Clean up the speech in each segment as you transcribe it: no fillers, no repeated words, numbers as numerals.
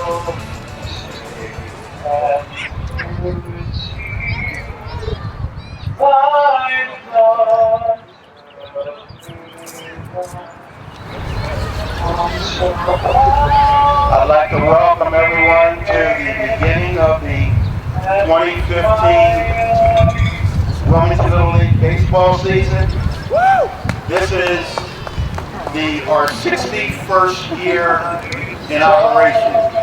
I'd like to welcome everyone to the beginning of the 2015 Wilmington Little League baseball season. This is our 61st year in operation.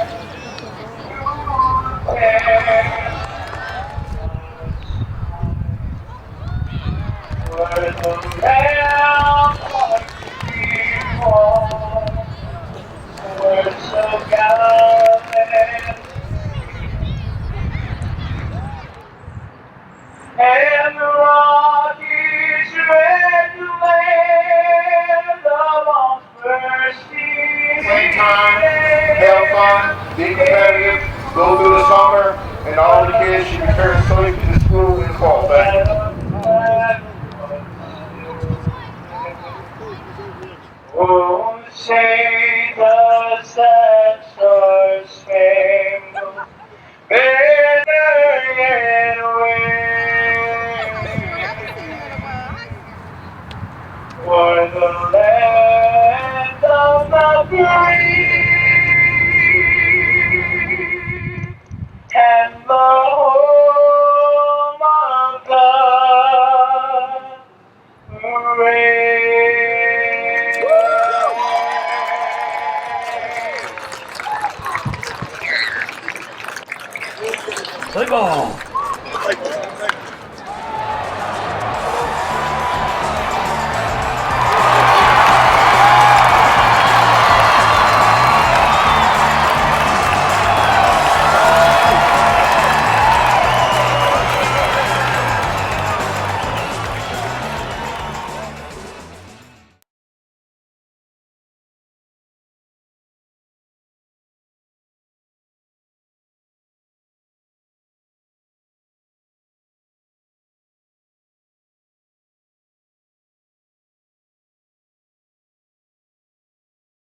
And the Rockies red land of all thirsty. Playtime, have fun, be competitive, go through the summer, and all the kids should return safely to school in the fall. Thank you. Oh, say does that star-spangled banner yet wave for the land of the free and the home of the brave. Play ball.